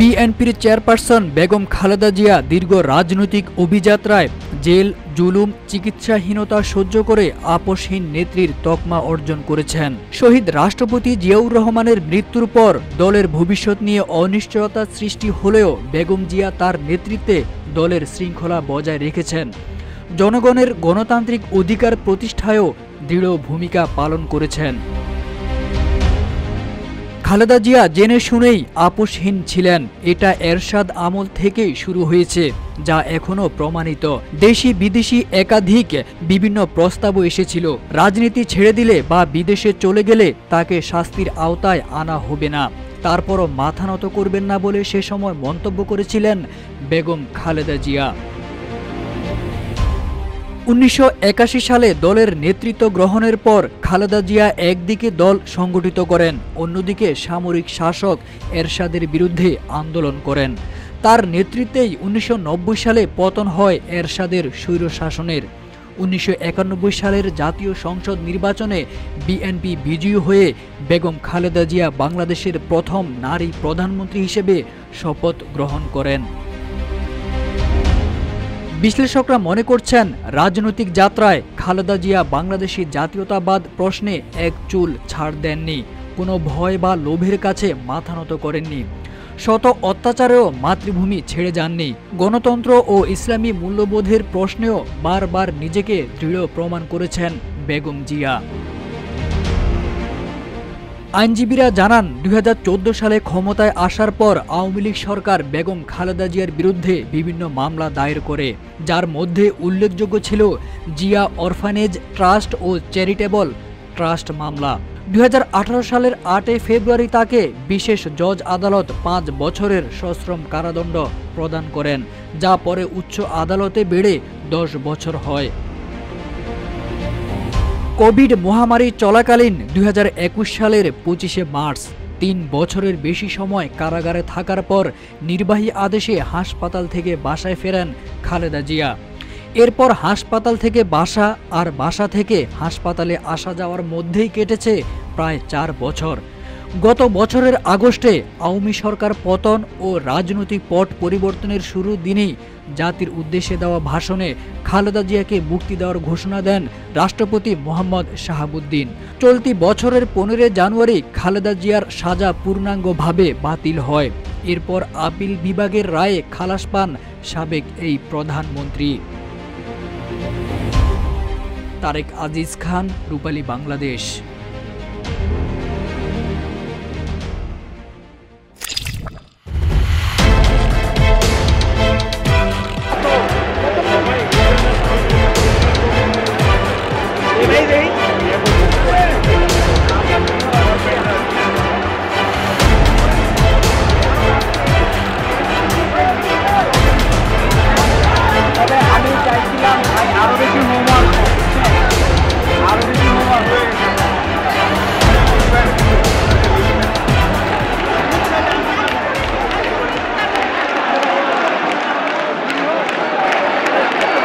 বিএনপির চেয়ারপারসন বেগম খালেদা জিয়া দীর্ঘ রাজনৈতিক অভিযাত্রায় জেল, জুলুম, চিকিৎসাহীনতা সহ্য করে আপোষহীন নেত্রীর তকমা অর্জন করেছেন। শহীদ রাষ্ট্রপতি জিয়াউর রহমানের মৃত্যুর পর দলের ভবিষ্যৎ নিয়ে অনিশ্চয়তা সৃষ্টি হলেও বেগম জিয়া তার নেতৃত্বে দলের শৃঙ্খলা বজায় রেখেছেন। জনগণের গণতান্ত্রিক অধিকার প্রতিষ্ঠায়ও দৃঢ় ভূমিকা পালন করেছেন। খালেদা জিয়া জেনে শুনেই আপোষহীন ছিলেন, এটা এরশাদ আমল থেকেই শুরু হয়েছে, যা এখনো প্রমাণিত। দেশি বিদেশি একাধিক বিভিন্ন প্রস্তাবও এসেছিল, রাজনীতি ছেড়ে দিলে বা বিদেশে চলে গেলে তাকে শাস্তির আওতায় আনা হবে না, তারপরও মাথা নত করবেন না বলে সে সময় মন্তব্য করেছিলেন বেগম খালেদা জিয়া। ১৯৮১ সালে দলের নেতৃত্ব গ্রহণের পর খালেদা জিয়া একদিকে দল সংগঠিত করেন, অন্যদিকে সামরিক শাসক এরশাদের বিরুদ্ধে আন্দোলন করেন। তার নেতৃত্বেই ১৯৯০ সালে পতন হয় এরশাদের স্বৈরশাসনের। ১৯৯১ সালের জাতীয় সংসদ নির্বাচনে বিএনপি বিজয়ী হয়ে বেগম খালেদা জিয়া বাংলাদেশের প্রথম নারী প্রধানমন্ত্রী হিসেবে শপথ গ্রহণ করেন। বিশ্লেষকরা মনে করছেন, রাজনৈতিক যাত্রায় খালেদা জিয়া বাংলাদেশি জাতীয়তাবাদ প্রশ্নে এক চুল ছাড় দেননি, কোনো ভয় বা লোভের কাছে মাথা নত করেননি, শত অত্যাচারেও মাতৃভূমি ছেড়ে যাননি। গণতন্ত্র ও ইসলামী মূল্যবোধের প্রশ্নেও বারবার নিজেকে দৃঢ় প্রমাণ করেছেন বেগম জিয়া। আইনজীবীরা জানান, ২০১৪ সালে ক্ষমতায় আসার পর আওয়ামী লীগ সরকার বেগম খালেদা জিয়ার বিরুদ্ধে বিভিন্ন মামলা দায়ের করে, যার মধ্যে উল্লেখযোগ্য ছিল জিয়া অরফানেজ ট্রাস্ট ও চ্যারিটেবল ট্রাস্ট মামলা। ২০১৮ সালের ৮ ফেব্রুয়ারি তাকে বিশেষ জজ আদালত ৫ বছরের সশ্রম কারাদণ্ড প্রদান করেন, যা পরে উচ্চ আদালতে বেড়ে ১০ বছর হয়। কোভিড মহামারী চলাকালীন ২০২১ সালের ২৫ মার্চ ৩ বছরের বেশি সময় কারাগারে থাকার পর নির্বাহী আদেশে হাসপাতাল থেকে বাসায় ফেরেন খালেদা জিয়া। এরপর হাসপাতাল থেকে বাসা আর বাসা থেকে হাসপাতালে আসা যাওয়ার মধ্যেই কেটেছে প্রায় ৪ বছর। গত বছরের আগস্টে আওয়ামী সরকার পতন ও রাজনৈতিক পট পরিবর্তনের শুরুর দিনেই জাতির উদ্দেশ্যে দেওয়া ভাষণে খালেদা জিয়াকে মুক্তি দেওয়ার ঘোষণা দেন রাষ্ট্রপতি মোহাম্মদ শাহাবুদ্দিন। চলতি বছরের ১৫ জানুয়ারি খালেদা জিয়ার সাজা পূর্ণাঙ্গভাবে বাতিল হয়। এরপর আপিল বিভাগের রায়ে খালাস পান সাবেক এই প্রধানমন্ত্রী। তারেক আজিজ খান, রূপালী বাংলাদেশ।